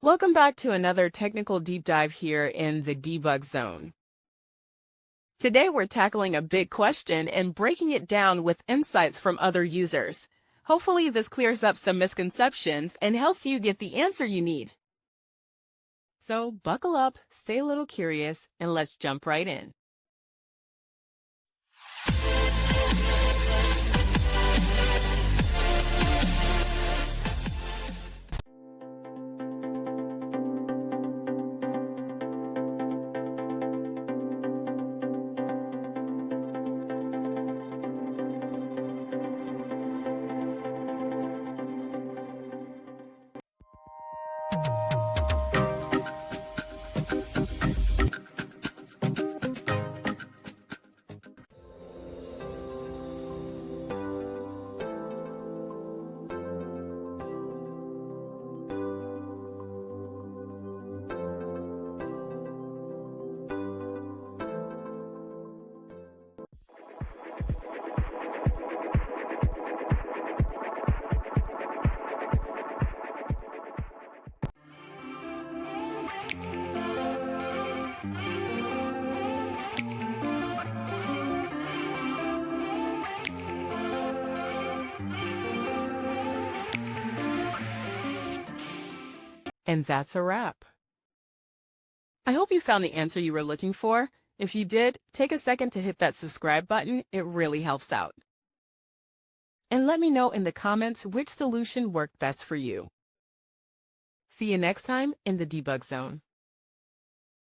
Welcome back to another technical deep dive here in the debug zone. Today we're tackling a big question and breaking it down with insights from other users. Hopefully this clears up some misconceptions and helps you get the answer you need. So buckle up, stay a little curious, and let's jump right in. And that's a wrap. I hope you found the answer you were looking for. If you did, take a second to hit that subscribe button. It really helps out. And let me know in the comments which solution worked best for you. See you next time in the debug zone.